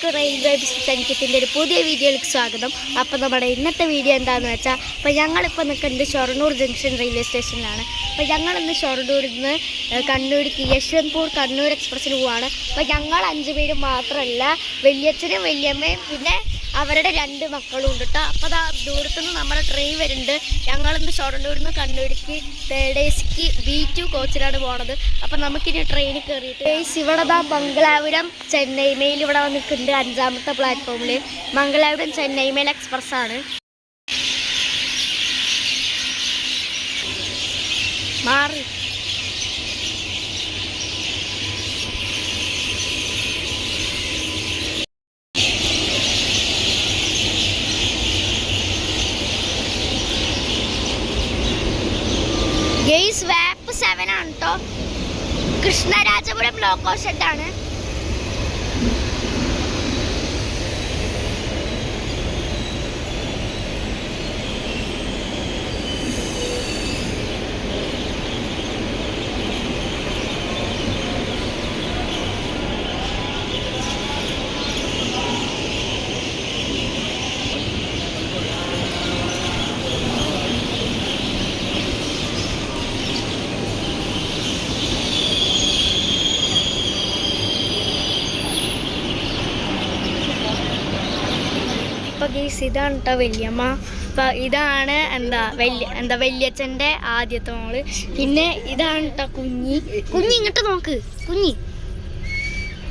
എല്ലാവർക്കും railway business അനിക്കത്തിൻ്റെ ഒരു പുതിയ വീഡിയോയിലേക്ക് സ്വാഗതം. അപ്പോൾ നമ്മുടെ ഇന്നത്തെ വീഡിയോ എന്താണെന്ന് വെച്ചാൽ, അപ്പോൾ ഞങ്ങളിപ്പോൾ നിൽക്കുന്നത് ഷൊർണൂർ ജംഗ്ഷൻ റെയിൽവേ സ്റ്റേഷനിലാണ്. അപ്പോൾ ഞങ്ങളിന്ന് ഷൊർണൂരിൽ നിന്ന് കണ്ണൂർക്ക് യശ്വന്ത്പൂർ കണ്ണൂർ എക്സ്പ്രസ്സിന് പോവാണ്. അപ്പോൾ ഞങ്ങൾ 5 പേരും മാത്രമല്ല, വലിയച്ഛനും വലിയമ്മയും പിന്നെ അവരുടെ 2 മക്കളും ഉണ്ട് കേട്ടോ. അപ്പോൾ അതാ ദൂരത്തുനിന്ന് നമ്മുടെ ട്രെയിൻ വരുന്നുണ്ട്. ഞങ്ങളിന്ന് ഷൊർണൂരിൽ നിന്ന് കണ്ണൂർക്ക് തേർഡ് എസിക്ക് B2 കോച്ചിലാണ് പോണത്. അപ്പോൾ നമുക്കിനി ട്രെയിനിൽ കയറിയിട്ട് ഇവിടെ ദാ മംഗലാപുരം ചെന്നൈ മെയിൽ ഇവിടെ നിൽക്കുന്നുണ്ട് 5ാമത്തെ പ്ലാറ്റ്ഫോമിൽ. മംഗലാപുരം ചെന്നൈ മെയിൽ എക്സ്പ്രസ് ആണ്. മാറി വാപ്പ് 7 ആണ് കേട്ടോ. കൃഷ്ണരാജപുരം ലോക്കോ ഷെഡാണ്. ഇതാണ് കേട്ടോ വല്യമ്മ. അപ്പം ഇതാണ് വല്യച്ഛൻ്റെ ആദ്യത്തെ മോള്. പിന്നെ ഇതാണ് കേട്ടോ കുഞ്ഞി. ഇങ്ങോട്ട് നോക്ക് കുഞ്ഞി.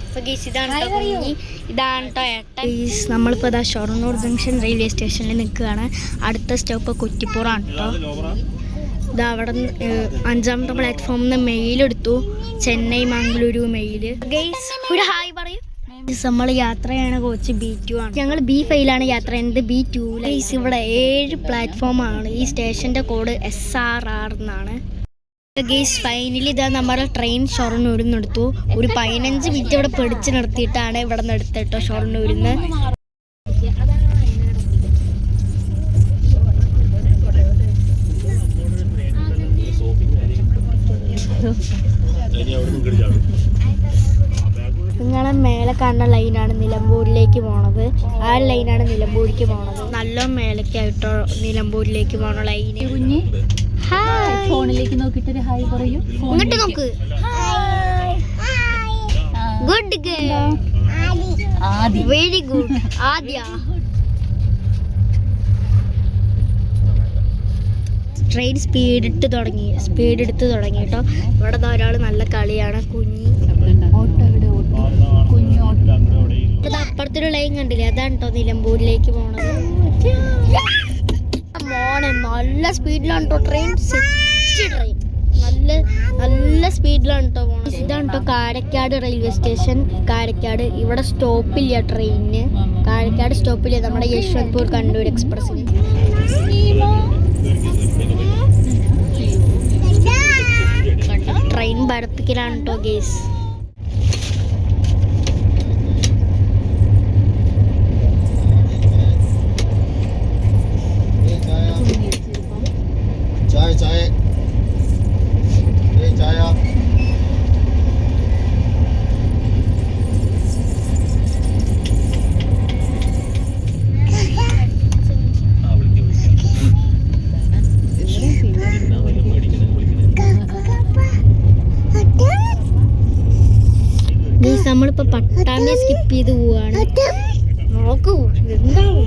അപ്പം ഗീസ് ഇതാണ് കേട്ടോ കുഞ്ഞി. ഇതാണ് കേട്ടോ ഏട്ടൻ. നമ്മളിപ്പോൾ ഇതാ ഷൊർണൂർ ജംഗ്ഷൻ റെയിൽവേ സ്റ്റേഷനിൽ നിൽക്കുകയാണ്. അടുത്ത സ്റ്റോപ്പ് കുറ്റിപ്പുറമാണ് കേട്ടോ. ഇതാ അവിടെ 5ാമത്തെ പ്ലാറ്റ്ഫോമിൽ നിന്ന് മെയിലെടുത്തു. ചെന്നൈ മംഗളൂരു മെയിൽ. ഗെയ്സ് ഒരു ഹായ് പറയൂ. നമ്മൾ യാത്ര ചെയ്യണ കോച്ച് B2 ആണ്. ഞങ്ങൾ B5ലാണ് യാത്ര ചെയ്യുന്നത്. B2 ഇവിടെ 7 പ്ലാറ്റ്ഫോമാണ്. ഈ സ്റ്റേഷന്റെ കോഡ് SRR എന്നാണ്. ഗെയ്സ് ഫൈനലി ഇതാ നമ്മുടെ ട്രെയിൻ ഷൊർണൂരിൽ നിന്ന് എടുത്തു. ഒരു 15 മിനിറ്റ് ഇവിടെ പിടിച്ച് നിർത്തിയിട്ടാണ് ഇവിടെ നിന്ന് എടുത്തിട്ടോ ഷൊർണൂരിൽ നിന്ന്. നിങ്ങളെ മേലെ കാണുന്ന ലൈനാണ് നിലമ്പൂരിലേക്ക് പോണത്. ആ ലൈനാണ് നിലമ്പൂരിലേക്ക് പോണത്. നല്ല മേലേക്കായിട്ടോ നിലമ്പൂരിലേക്ക് പോണ ലൈന്. കുഞ്ഞി ഫോണിലേക്ക് നോക്കിട്ടൊരു ഹായ് പറയൂ. ഇങ്ങോട്ട് നോക്ക്. Good girl. വെരി ഗുഡ് ആദ്യ. ട്രെയിൻ സ്പീഡ് എടുത്ത് തുടങ്ങി കേട്ടോ. ഇവിടെ ഒരാൾ നല്ല കളിയാണ്. കുഞ്ഞി അപ്പുറത്തൊരു ലൈൻ കണ്ടില്ലേ, അതാണ് കേട്ടോ നിലമ്പൂരിലേക്ക് പോണത്. മോനെ നല്ല സ്പീഡിലാണ് കേട്ടോ ട്രെയിൻ. ട്രെയിൻ നല്ല സ്പീഡിലാണ് കേട്ടോ പോണത്. ഇതാണ് കേട്ടോ കാരക്കാട് റെയിൽവേ സ്റ്റേഷൻ. കാരക്കാട് ഇവിടെ സ്റ്റോപ്പില്ല ട്രെയിനിന്. കാരക്കാട് സ്റ്റോപ്പില്ല നമ്മുടെ യശ്വന്ത്പൂർ കണ്ണൂർ എക്സ്പ്രസ്സിന്. ട്രെയിൻ ബർപ്പിക്കലാണ് കേട്ടോ ഗേസ്. നമ്മളിപ്പോ പട്ടാമ്പി സ്കിപ്പ് ചെയ്ത് പോവാണ്. നോക്കൂ എന്താവും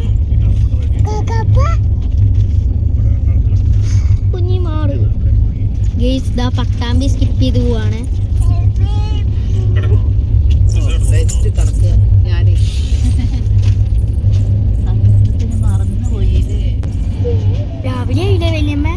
കുഞ്ഞി മാറി. ഗെയ്സ് ദാ പട്ടാമ്പി സ്കിപ്പ് ചെയ്ത് പോവാണ്. രാവിലെ ആയില്ലേ വല്യമ്മ?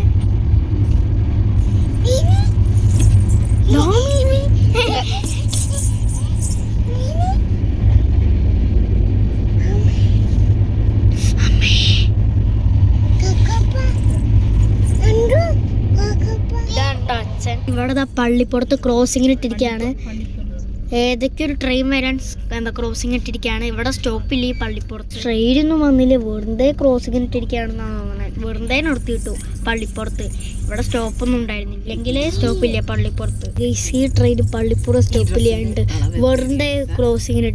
ഇവിടെ പള്ളിപ്പുറത്ത് ക്രോസിങ്ങിന് ഇട്ടിരിക്കുകയാണ്. ഏതൊക്കെ ഒരു ട്രെയിൻ വരാൻ ക്രോസിങ് ഇട്ടിരിക്കുകയാണ്. ഇവിടെ സ്റ്റോപ്പില്ല ഈ പള്ളിപ്പുറത്ത്. ട്രെയിനൊന്നും വന്നില്ല, വെറുതെ ക്രോസിങ്ങിന് ഇട്ടിരിക്കുകയാണെന്നാണ് തോന്നുന്നത്. വെറുതെ നിർത്തി കിട്ടു പള്ളിപ്പുറത്ത്. ഇവിടെ സ്റ്റോപ്പൊന്നും ഉണ്ടായിരുന്നില്ല, ഇല്ലെങ്കിൽ സ്റ്റോപ്പില്ല പള്ളിപ്പുറത്ത്. ഈ ട്രെയിൻ പള്ളിപ്പുറം സ്റ്റോപ്പിലുണ്ട്. വെറുതെ ക്രോസിങ്ങിന്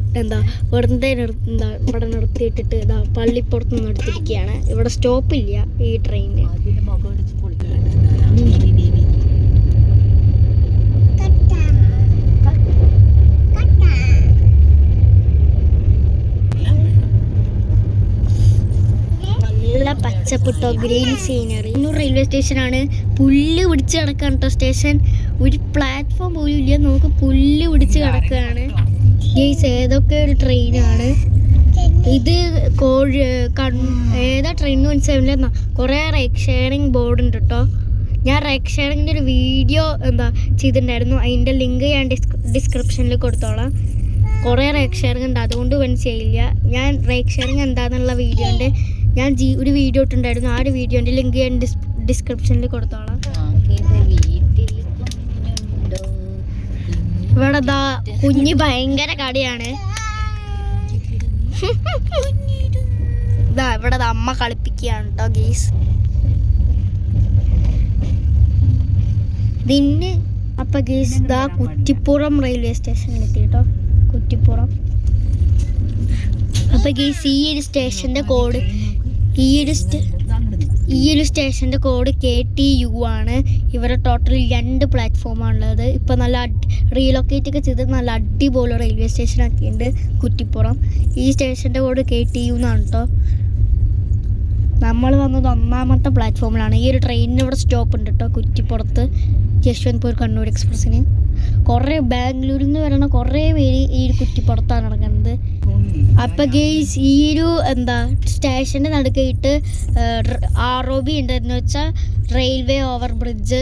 വെറുതെ ഇവിടെ നിർത്തിയിട്ടിട്ട് പള്ളിപ്പുറത്ത് നിന്ന് എടുത്തിരിക്കുകയാണ്. ഇവിടെ സ്റ്റോപ്പില്ല ഈ ട്രെയിനിന്. പച്ചപ്പിട്ടോ ഗ്രീൻ സീനറി. റെയിൽവേ സ്റ്റേഷനാണ്. പുല്ല് പിടിച്ച് കിടക്കാണ് കേട്ടോ സ്റ്റേഷൻ. ഒരു പ്ലാറ്റ്ഫോം പോലും ഇല്ല, നമുക്ക് പുല്ല് പിടിച്ച് കിടക്കുകയാണ്. ഏതൊക്കെ ഒരു ട്രെയിനാണ് ഇത്. ഏതാ ട്രെയിൻ മനസ്സിലാവില്ല. കുറേ റൈഡ് ഷെയറിങ് ബോർഡ് ഉണ്ട് കേട്ടോ. ഞാൻ റൈഡ് ഷെയറിങ്ങിൻ്റെ ഒരു വീഡിയോ ചെയ്തിട്ടുണ്ടായിരുന്നു. അതിൻ്റെ ലിങ്ക് ഞാൻ ഡിസ്ക്രിപ്ഷനിൽ കൊടുത്തോളാം. കുറേ റൈഡ് ഷെയറിങ് ഉണ്ട്, അതുകൊണ്ട് മനസ്സിലായില്ല. ഞാൻ റൈഡ് ഷെയറിങ് എന്താണെന്നുള്ള വീഡിയോൻ്റെ ഞാൻ ഒരു വീഡിയോ ഇട്ടുണ്ടായിരുന്നു. ആ ഒരു വീഡിയോൻ്റെ ലിങ്ക് ഞാൻ ഡിസ്ക്രിപ്ഷനിൽ കൊടുത്തോളാം. ഇവിടെ കുഞ്ഞ് ഭയങ്കര കടിയാണ്. ഇവിടെ അമ്മ കളിപ്പിക്കുകയാണ് കേട്ടോ ഗീസ്. ഇതിന് അപ്പൊ ഗീസ് കുറ്റിപ്പുറം റെയിൽവേ സ്റ്റേഷനിലെത്തി കേട്ടോ. കുറ്റിപ്പുറം. അപ്പൊ ഗീസ് ഈ ഒരു സ്റ്റേഷന്റെ കോഡ് സ്റ്റേഷൻ്റെ കോഡ് KTU ആണ്. ഇവിടെ ടോട്ടൽ 2 പ്ലാറ്റ്ഫോമാണുള്ളത്. ഇപ്പോൾ നല്ല റീലൊക്കേറ്റ് ഒക്കെ ചെയ്ത് നല്ല അടിപൊളി റെയിൽവേ സ്റ്റേഷൻ ആക്കിയിട്ടുണ്ട് കുറ്റിപ്പുറം. ഈ സ്റ്റേഷൻ്റെ കോഡ് KTU എന്നാണ് കേട്ടോ. നമ്മൾ വന്നത് 1ാമത്തെ പ്ലാറ്റ്ഫോമിലാണ്. ഈ ഒരു ട്രെയിനിന് ഇവിടെ സ്റ്റോപ്പ് ഉണ്ട് കേട്ടോ കുറ്റിപ്പുറത്ത്, യശ്വന്ത്പൂർ കണ്ണൂർ എക്സ്പ്രസ്സിന്. കുറേ ബാംഗ്ലൂരിൽ നിന്ന് വരണ കുറേ പേര് ഈ ഒരു കുറ്റിപ്പുറത്താണ് ഇറങ്ങുന്നത്. അപ്പം ഗെയ്സ് ഈ ഒരു സ്റ്റേഷൻ്റെ നടുക്കായിട്ട് ROB ഉണ്ടെന്ന് വെച്ചാൽ റെയിൽവേ ഓവർ ബ്രിഡ്ജ്.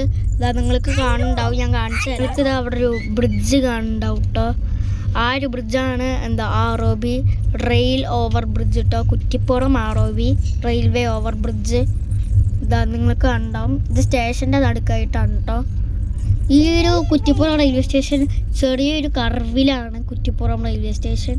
നിങ്ങൾക്ക് കാണുന്നുണ്ടാവും, ഞാൻ കാണിച്ചു. അവിടെ ഒരു ബ്രിഡ്ജ് കാണുന്നുണ്ടാവും കേട്ടോ. ആ ഒരു ബ്രിഡ്ജാണ് ROB റെയിൽ ഓവർ ബ്രിഡ്ജ് കേട്ടോ. Kuttippuram ROB railway over bridge നിങ്ങൾക്ക് കാണുന്നുണ്ടാവും. ഇത് സ്റ്റേഷൻ്റെ നടുക്കായിട്ടാണ് കേട്ടോ. ഈ ഒരു കുറ്റിപ്പുറം റെയിൽവേ സ്റ്റേഷൻ ചെറിയൊരു കർവിലാണ് കുറ്റിപ്പുറം റെയിൽവേ സ്റ്റേഷൻ.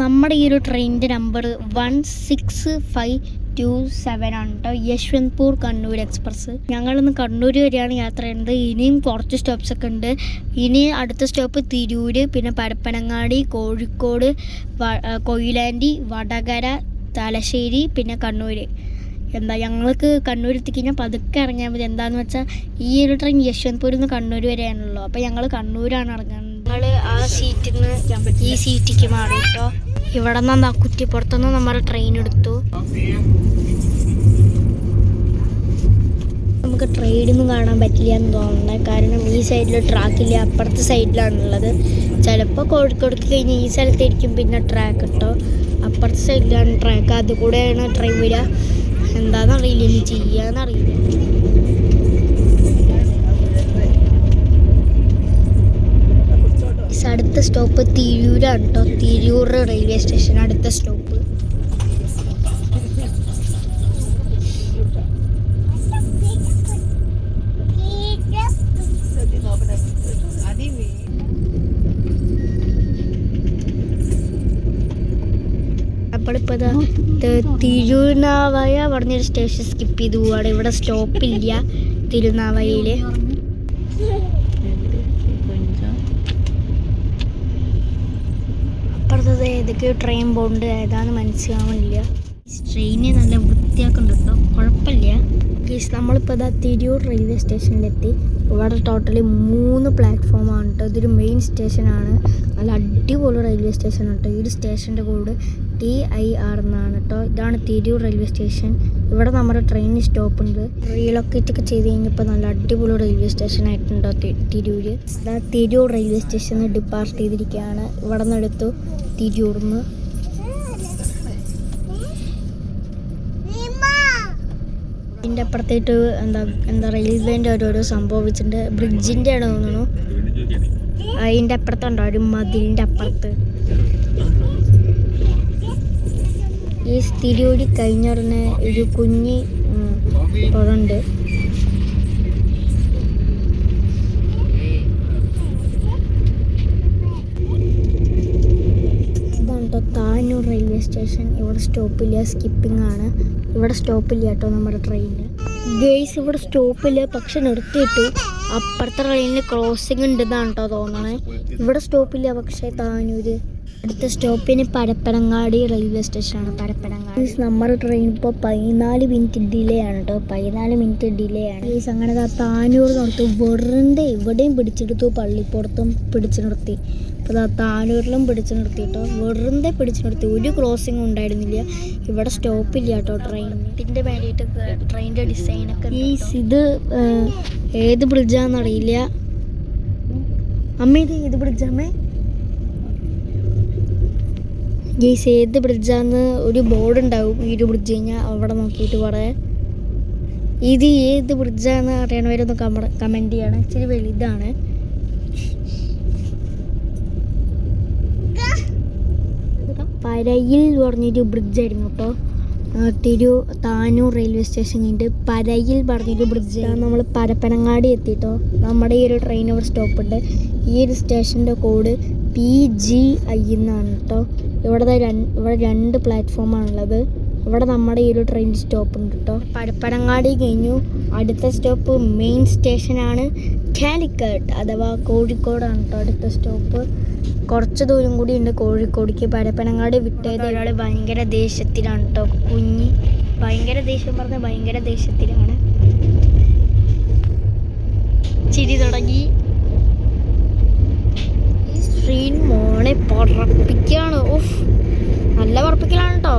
നമ്മുടെ ഈ ഒരു ട്രെയിനിൻ്റെ നമ്പർ 16527 ആണ് കേട്ടോ. യശ്വന്ത്പൂർ കണ്ണൂർ എക്സ്പ്രസ്. ഞങ്ങളിന്ന് കണ്ണൂർ വരെയാണ് യാത്ര ചെയ്യുന്നത്. ഇനിയും കുറച്ച് സ്റ്റോപ്സ് ഒക്കെ ഉണ്ട്. ഇനി അടുത്ത സ്റ്റോപ്പ് തിരൂര്, പിന്നെ പരപ്പനങ്ങാടി, കോഴിക്കോട്, കൊയിലാണ്ടി, വടകര, തലശ്ശേരി, പിന്നെ കണ്ണൂർ. ഞങ്ങൾക്ക് കണ്ണൂർ എത്തിക്കഴിഞ്ഞാൽ പതുക്കെ ഇറങ്ങിയാൽ മതി. എന്താണെന്ന് വെച്ചാൽ ഈ ഒരു ട്രെയിൻ യശ്വന്ത്പൂരിൽ നിന്ന് കണ്ണൂർ വരെയാണല്ലോ. അപ്പോൾ ഞങ്ങൾ കണ്ണൂരാണ് ഇറങ്ങുന്നത്. ഞങ്ങൾ ആ സീറ്റിൽ നിന്ന് ഈ സീറ്റിക്ക് മാറി കേട്ടോ. ഇവിടെ നിന്ന് കുറ്റിപ്പുറത്തുനിന്ന് നമ്മുടെ ട്രെയിൻ എടുത്തു. നമുക്ക് ട്രെയിനൊന്നും കാണാൻ പറ്റില്ല എന്ന് തോന്നുന്നത്. കാരണം ഈ സൈഡിൽ ട്രാക്കില്ല, അപ്പുറത്തെ സൈഡിലാണുള്ളത്. ചിലപ്പോൾ കോഴിക്കോടേക്ക് കഴിഞ്ഞ് ഈ സ്ഥലത്തായിരിക്കും പിന്നെ ട്രാക്ക് കേട്ടോ. അപ്പുറത്തെ സൈഡിലാണ് ട്രാക്ക്, അതുകൂടെയാണ് ട്രെയിൻ വരിക. എന്താണെന്നറിയില്ല, ഇനി ചെയ്യാന്നറിയില്ല. അടുത്ത സ്റ്റോപ്പ് തിരൂരാണ് കേട്ടോ. തിരൂർ റെയിൽവേ സ്റ്റേഷൻ അടുത്ത സ്റ്റോപ്പ്. നമ്മളിപ്പോൾ തിരുനാവായ പറഞ്ഞൊരു സ്റ്റേഷൻ സ്കിപ്പ് ചെയ്ത് പോവാണ്. ഇവിടെ സ്റ്റോപ്പില്ല തിരുനാവായയിൽ. അപ്പുറത്തത് ഏതൊക്കെയോ ട്രെയിൻ പോകുന്നുണ്ട്, ഏതാണെന്ന് മനസ്സിലാവുന്നില്ല. ട്രെയിനെ നല്ല വൃത്തിയാക്കുന്നുണ്ട് കേട്ടോ, കുഴപ്പമില്ല. നമ്മളിപ്പോൾ തിരൂർ റെയിൽവേ സ്റ്റേഷനിലെത്തി. ഇവിടെ ടോട്ടലി 3 പ്ലാറ്റ്ഫോമാണ് കേട്ടോ. ഇതൊരു മെയിൻ സ്റ്റേഷനാണ്. നല്ല അടിപൊളി റെയിൽവേ സ്റ്റേഷൻ കേട്ടോ. ഈ ഒരു സ്റ്റേഷൻ്റെ കോഡ് TIR എന്നാണ് കേട്ടോ. ഇതാണ് തിരൂർ റെയിൽവേ സ്റ്റേഷൻ. ഇവിടെ നമ്മുടെ ട്രെയിനിന് സ്റ്റോപ്പ് ഉണ്ട്. റീലൊക്കേറ്റ് ഒക്കെ ചെയ്ത് കഴിഞ്ഞപ്പോൾ നല്ല അടിപൊളി റെയിൽവേ സ്റ്റേഷൻ ആയിട്ടുണ്ടോ തിരൂര്. തിരൂർ റെയിൽവേ സ്റ്റേഷനിൽ ഡിപ്പാർട്ട് ചെയ്തിരിക്കുകയാണ്. ഇവിടെ നിന്ന് എടുത്തു തിരൂരിൽ നിന്ന്. ഇതിൻ്റെ അപ്പുറത്തേട്ട് എന്താ റെയിൽവേൻ്റെ ഓരോരോ സംഭവിച്ചിട്ടുണ്ട്. ബ്രിഡ്ജിൻ്റെ ആണ് തോന്നുന്നു. അതിൻ്റെ അപ്പുറത്തുണ്ടോ ഒരു മതിലിൻ്റെ അപ്പുറത്ത്. ഈ തിരൂരി കഴിഞ്ഞുടനെ ഒരു കുഞ്ഞി പുഴയുണ്ട്. ഇതാണ് കേട്ടോ താനൂർ റെയിൽവേ സ്റ്റേഷൻ. ഇവിടെ സ്റ്റോപ്പില്ല, സ്കിപ്പിംഗ് ആണ്. ഇവിടെ സ്റ്റോപ്പില്ല കേട്ടോ നമ്മുടെ ട്രെയിനിന്. ഗേസ് ഇവിടെ സ്റ്റോപ്പില്ല, പക്ഷെ നിർത്തിയിട്ടു. അപ്പുറത്തെ ട്രെയിനിൽ ക്രോസിംഗ് ഉണ്ടെന്നാണ് കേട്ടോ തോന്നണേ. ഇവിടെ സ്റ്റോപ്പില്ല, പക്ഷേ താനൂര്. അടുത്ത സ്റ്റോപ്പിന് പരപ്പനങ്ങാടി റെയിൽവേ സ്റ്റേഷനാണ്. പരപ്പനങ്ങാടി നമ്മുടെ ട്രെയിൻ ഇപ്പോൾ 14 മിനിറ്റ് ഡിലേ ആണ് കേട്ടോ. 14 മിനിറ്റ് ഡിലേ ആണ് ഗേസ്. അങ്ങനെ താനൂർ നിർത്തി. വെറുതെ ഇവിടെയും പിടിച്ചെടുത്തു, പള്ളിപ്പുറത്തും പിടിച്ചു നിർത്തി. അപ്പോൾ താനൂരിലും പിടിച്ചു നിർത്തി കേട്ടോ. വെറുതെ പിടിച്ചു നിർത്തി. ഒരു ക്രോസിംഗും ഉണ്ടായിരുന്നില്ല. ഇവിടെ സ്റ്റോപ്പില്ല കേട്ടോ ട്രെയിൻ. ഇതിൻ്റെ വേണ്ടിയിട്ട് ട്രെയിനിൻ്റെ ഡിസൈനൊക്കെ. ഇത് ഏത് ബ്രിഡ്ജാണെന്നറിയില്ല. അമ്മ ഇത് ബ്രിഡ്ജാമ്മേ? ഗേസ് ഏത് ബ്രിഡ്ജാന്ന് ഒരു ബോർഡ് ഉണ്ടാവും ഈ ഒരു ബ്രിഡ്ജ് കഴിഞ്ഞാൽ. അവിടെ നോക്കിയിട്ട് പറയാം. ഇത് ഏത് ബ്രിഡ്ജാന്ന് അറിയണവരൊന്ന് കമൻറ്റ് ചെയ്യണം. ഇച്ചിരി വലുതാണ്. പരയിൽ പറഞ്ഞൊരു ബ്രിഡ്ജായിരുന്നു കേട്ടോ. താനൂർ റെയിൽവേ സ്റ്റേഷൻ കഴിഞ്ഞിട്ട് പരയിൽ പറഞ്ഞൊരു ബ്രിഡ്ജ്. നമ്മൾ പരപ്പനങ്ങാടി എത്തിയിട്ടോ. നമ്മുടെ ഈ ഒരു ട്രെയിൻ ഇവിടെ സ്റ്റോപ്പുണ്ട്. ഈ ഒരു സ്റ്റേഷൻ്റെ കോഡ് PGI എന്നാണ് കേട്ടോ. ഇവിടെ 2 പ്ലാറ്റ്ഫോമാണുള്ളത്. ഇവിടെ നമ്മുടെ ഈ ഒരു ട്രെയിൻ സ്റ്റോപ്പ് ഉണ്ട് കേട്ടോ. പരപ്പനങ്ങാടി കഴിഞ്ഞു. അടുത്ത സ്റ്റോപ്പ് മെയിൻ സ്റ്റേഷനാണ് കാലിക്കറ്റ് അഥവാ കോഴിക്കോടാണ് കേട്ടോ അടുത്ത സ്റ്റോപ്പ്. കുറച്ച് ദൂരം കൂടി ഉണ്ട് കോഴിക്കോടേക്ക്. പരപ്പനങ്ങാടി വിട്ടത് ഒരാൾ ഭയങ്കര ദേഷ്യത്തിലാണ് കേട്ടോ. കുഞ്ഞി ഭയങ്കര ദേഷ്യം പറഞ്ഞാൽ ഭയങ്കര ദേഷ്യത്തിലാണ്. ചിരി തുടങ്ങി. ഈ സ്ക്രീൻ മോളെ പറപ്പിക്കുകയാണ്. ഓഫ്, നല്ല പറപ്പിക്കലാണ് കേട്ടോ.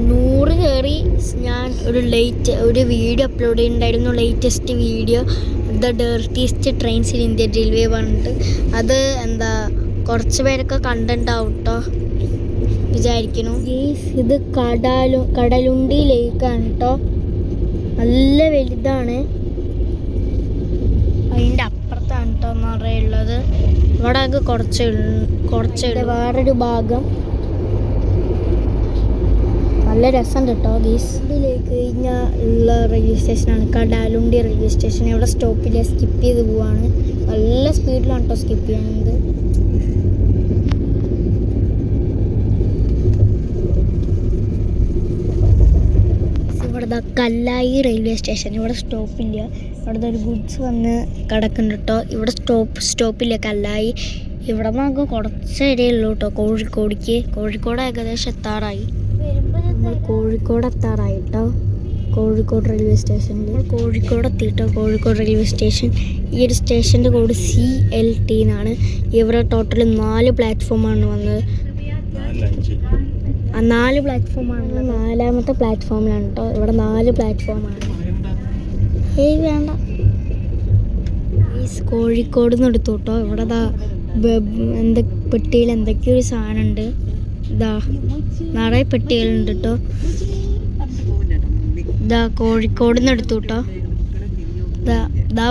100 കയറി. ഞാൻ ഒരു വീഡിയോ അപ്ലോഡ് ചെയ്യുന്നുണ്ടായിരുന്നു. Latest video the dirtiest trains in Indian railway പറഞ്ഞിട്ട്. അത് കുറച്ച് പേരൊക്കെ കണ്ടിട്ടുണ്ടാവും കേട്ടോ വിചാരിക്കുന്നു. ഇത് കടലുണ്ടി ലേക്കാണ് കേട്ടോ. നല്ല വലുതാണ്. അതിൻ്റെ അപ്പുറത്താണ് കേട്ടോ നിറയുള്ളത്. ഇവിടെ കുറച്ച് വേറൊരു ഭാഗം. നല്ല രസമുണ്ട് കേട്ടോ ഗീസ്. ഇതിലേക്ക് കഴിഞ്ഞാൽ ഉള്ള റെയിൽവേ സ്റ്റേഷനാണ് കടാലുണ്ടി റെയിൽവേ സ്റ്റേഷൻ. ഇവിടെ സ്റ്റോപ്പിൽ സ്കിപ്പ് ചെയ്ത് പോവാണ്. നല്ല സ്പീഡിലാണ് കേട്ടോ സ്കിപ്പ് ചെയ്യുന്നത്. ഇവിടെ കല്ലായി റെയിൽവേ സ്റ്റേഷൻ. ഇവിടെ സ്റ്റോപ്പില്ല. ഇവിടെ ഒരു ഗുഡ്സ് വന്ന് കിടക്കുന്നുണ്ട് കേട്ടോ. ഇവിടെ സ്റ്റോപ്പില്ല കല്ലായി. ഇവിടെ നമുക്ക് കുറച്ച് ഇടയുള്ളൂ കേട്ടോ കോഴിക്കോട് ഏകദേശം എത്താറായി. നമ്മൾ കോഴിക്കോട് എത്താറായി കേട്ടോ. കോഴിക്കോട് റെയിൽവേ സ്റ്റേഷനിൽ കോഴിക്കോട് എത്തിയിട്ടോ. Kozhikode railway station. ഈ ഒരു സ്റ്റേഷൻ്റെ കോഡ് CLT എന്നാണ്. ഇവിടെ ടോട്ടൽ 4 പ്ലാറ്റ്ഫോമാണ് വന്നത്. 4 പ്ലാറ്റ്ഫോമാണ്. 4ാമത്തെ പ്ലാറ്റ്ഫോമിലാണ് കേട്ടോ. ഇവിടെ 4 പ്ലാറ്റ്ഫോമാണ്. വേണ്ട കോഴിക്കോട് നിന്ന് എടുത്തു കേട്ടോ. ഇവിടെ പെട്ടിയിൽ എന്തൊക്കെയോ ഒരു സാധനം ഉണ്ട്. നിറയെ പെട്ടികളുണ്ട് കേട്ടോ. കോഴിക്കോട് നിന്ന് എടുത്തു കേട്ടോ.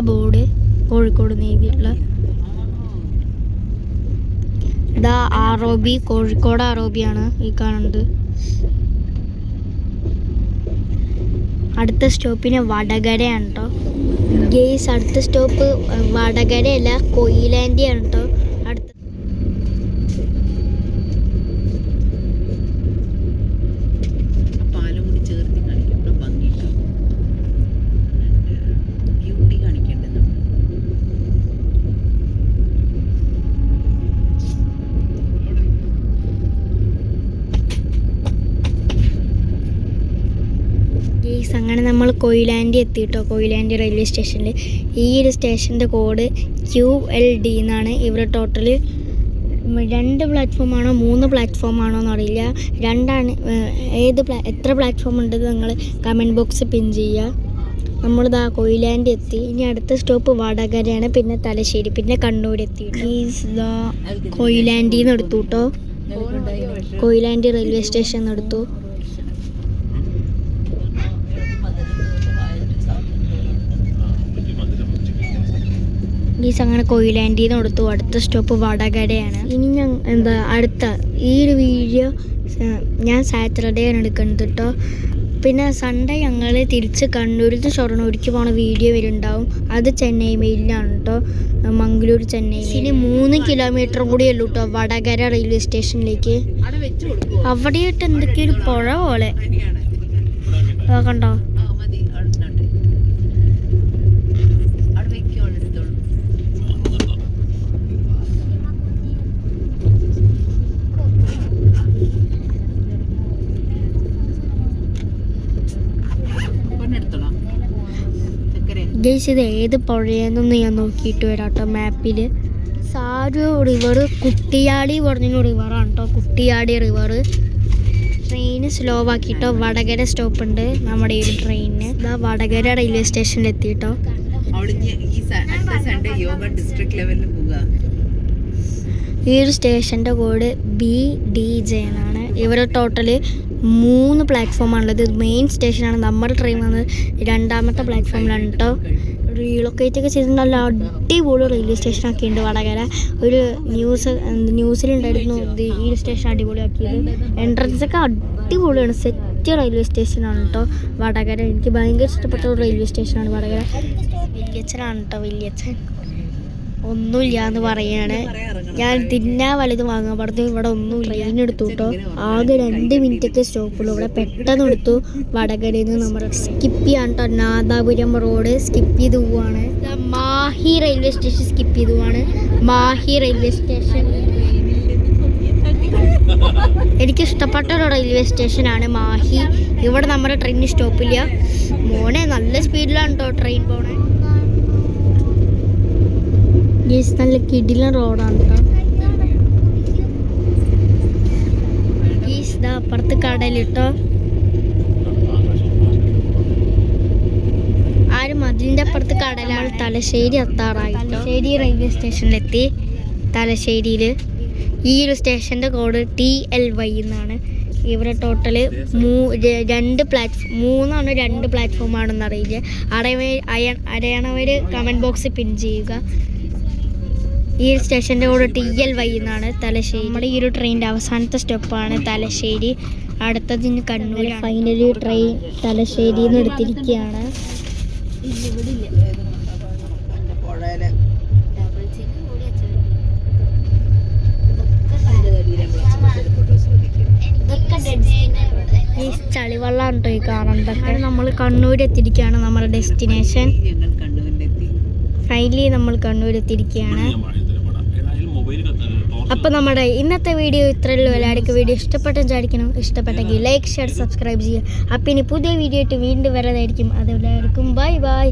ബോർഡ് കോഴിക്കോട് എഴുതിയിട്ടുള്ള ROB കോഴിക്കോട് ROB ആണ് ഈ കാണുന്നത്. അടുത്ത സ്റ്റോപ്പിന് വടകരയാണ് കേട്ടോ ഗേസ്. അടുത്ത സ്റ്റോപ്പ് വടകരയല്ല, കൊയിലാണ്ടി ആണ് കേട്ടോ. അങ്ങനെ നമ്മൾ കൊയിലാണ്ടി എത്തിയിട്ടോ. കൊയിലാണ്ടി റെയിൽവേ സ്റ്റേഷനിൽ. ഈ ഒരു സ്റ്റേഷൻ്റെ കോഡ് QLD എന്നാണ്. ഇവിടെ ടോട്ടൽ 2 പ്ലാറ്റ്ഫോമാണോ 3 പ്ലാറ്റ്ഫോമാണോ എന്നറിയില്ല. 2ആണ്. എത്ര പ്ലാറ്റ്ഫോം ഉണ്ടെന്ന് നിങ്ങൾ കമൻറ്റ് ബോക്സ് പിൻ ചെയ്യുക. നമ്മളിതാ കൊയിലാണ്ടി എത്തി. ഇനി അടുത്ത സ്റ്റോപ്പ് വടകരയാണ്, പിന്നെ തലശ്ശേരി, പിന്നെ കണ്ണൂർ എത്തി. കൊയിലാണ്ടിന്ന് എടുത്തു കേട്ടോ. കൊയിലാണ്ടി റെയിൽവേ സ്റ്റേഷൻ എടുത്തു. അങ്ങനെ കൊയിലാണ്ടിന്ന് കൊടുത്തു. അടുത്ത സ്റ്റോപ്പ് വടകരയാണ്. ഇനി അടുത്ത ഈ ഒരു വീഡിയോ ഞാൻ സാറ്റർഡേ ആണ് എടുക്കുന്നത് കേട്ടോ. പിന്നെ സൺഡേ ഞങ്ങൾ തിരിച്ച് കണ്ണൂരിൽ നിന്ന് ഷൊർണൂർക്ക് പോണ വീഡിയോ വരുന്നുണ്ടാവും. അത് ചെന്നൈ മെയിലാണ് കേട്ടോ. മംഗളൂർ ചെന്നൈ. ഇനി 3 കിലോമീറ്റർ കൂടിയേ ഉള്ളൂ കേട്ടോ വടകര റെയിൽവേ സ്റ്റേഷനിലേക്ക്. അവിടെയായിട്ട് എന്തൊക്കെയൊരു പുഴ പോലെ. കണ്ടോ? ഗൈസ്, ഇത് ഏത് പുഴയെന്നൊന്ന് ഞാൻ നോക്കിയിട്ട് വരാം കേട്ടോ മാപ്പിൽ. സാരു റിവർ കുട്ടിയാടി പറഞ്ഞ റിവറാണ് കേട്ടോ. കുട്ടിയാടി റിവർ. ട്രെയിൻ സ്ലോ ആക്കിയിട്ടോ. വടകര സ്റ്റോപ്പ് ഉണ്ട് നമ്മുടെ ഈ ട്രെയിനിന്. ഇതാ വടകര റെയിൽവേ സ്റ്റേഷനിൽ എത്തിയിട്ടോ. ഈ ഒരു സ്റ്റേഷൻ്റെ കോഡ് BDJ എന്നാണ്. ഇവർ ടോട്ടല് 3 പ്ലാറ്റ്ഫോമാണുള്ളത്. മെയിൻ സ്റ്റേഷനാണ്. നമ്മുടെ ട്രെയിൻ വന്നത് 2ാമത്തെ പ്ലാറ്റ്ഫോമിലാണ് കേട്ടോ. റീലൊക്കേറ്റ് ഒക്കെ ചെയ്ത് നല്ല അടിപൊളി റെയിൽവേ സ്റ്റേഷൻ ആക്കിയിട്ടുണ്ട് വടകര. ഒരു ന്യൂസിലുണ്ടായിരുന്നു ഈ സ്റ്റേഷൻ അടിപൊളിയാക്കിയത്. എൻട്രൻസ് ഒക്കെ അടിപൊളിയാണ്. സെറ്റ് റെയിൽവേ സ്റ്റേഷനാണ് കേട്ടോ വടകര. എനിക്ക് ഭയങ്കര ഇഷ്ടപ്പെട്ട ഒരു റെയിൽവേ സ്റ്റേഷനാണ് വടകര. വല്യച്ഛനാണ് കേട്ടോ. വല്യച്ഛൻ ഒന്നുമില്ല എന്ന് പറയാണ്. ഞാൻ തിന്നാ വലുത് വാങ്ങാൻ പറഞ്ഞു. ഇവിടെ ഒന്നുമില്ല. ഇതിനെടുത്തു കേട്ടോ. ആകെ 2 മിനിറ്റൊക്കെ സ്റ്റോപ്പുള്ളൂ. ഇവിടെ പെട്ടെന്ന് എടുത്തു. വടകരയിൽ നിന്ന് നമ്മൾ സ്കിപ്പ് ചെയ്യാൻ കേട്ടോ. നാദാപുരം റോഡ് സ്കിപ്പ് ചെയ്ത് പോവാണ്. മാഹി റെയിൽവേ സ്റ്റേഷൻ സ്കിപ്പ് ചെയ്ത് പോവാണ്. മാഹി റെയിൽവേ സ്റ്റേഷൻ എനിക്ക് ഇഷ്ടപ്പെട്ട ഒരു റെയിൽവേ സ്റ്റേഷനാണ് മാഹി. ഇവിടെ നമ്മുടെ ട്രെയിനിന് സ്റ്റോപ്പില്ല. മോനെ നല്ല സ്പീഡിലാണ് കേട്ടോ ട്രെയിൻ പോണേ. നല്ല കിടിലൻ റോഡാണ് കേട്ടോ. അപ്പുറത്ത് കടലിട്ടോ. ആരും അതിൻ്റെ അപ്പുറത്ത് കടലാണ്. തലശ്ശേരി എത്താറായി. തലശ്ശേരി റെയിൽവേ സ്റ്റേഷനിലെത്തി. തലശ്ശേരിയിൽ ഈ ഒരു സ്റ്റേഷൻ്റെ കോഡ് TLY എന്നാണ്. ഇവിടെ ടോട്ടല് 2 പ്ലാറ്റ്ഫോമാണെന്ന് അറിയില്ല. അറിയണവർ കമൻറ്റ് ബോക്സിൽ പിൻ ചെയ്യുക. ഈ സ്റ്റേഷൻ്റെ കൂടെ TLY എന്നാണ്. തലശ്ശേരി നമ്മുടെ ഈ ഒരു ട്രെയിനിൻ്റെ അവസാനത്തെ സ്റ്റോപ്പാണ് തലശ്ശേരി. അടുത്തതിന് കണ്ണൂർ. ഫൈനലി ട്രെയിൻ തലശ്ശേരിയിൽ നിന്ന് എടുത്തിരിക്കുകയാണ്. ഈ ചളിവെള്ളമാണ് കേട്ടോ ഈ കാണുന്നതൊക്കെ. നമ്മൾ കണ്ണൂർ എത്തിയിരിക്കുകയാണ്. നമ്മുടെ ഡെസ്റ്റിനേഷൻ. ഫൈനലി നമ്മൾ കണ്ണൂർ എത്തിയിരിക്കുകയാണ്. അപ്പോൾ നമ്മുടെ ഇന്നത്തെ വീഡിയോ ഇത്രയുള്ളൂ. എല്ലാവർക്കും വീഡിയോ ഇഷ്ടപ്പെട്ടെങ്കിൽ ലൈക്ക്, ഷെയർ, സബ്സ്ക്രൈബ് ചെയ്യുക. അപ്പോൾ ഇനി പുതിയ വീഡിയോ ആയിട്ട് വീണ്ടും വരാതായിരിക്കും. അതെല്ലാവർക്കും ബൈ ബൈ.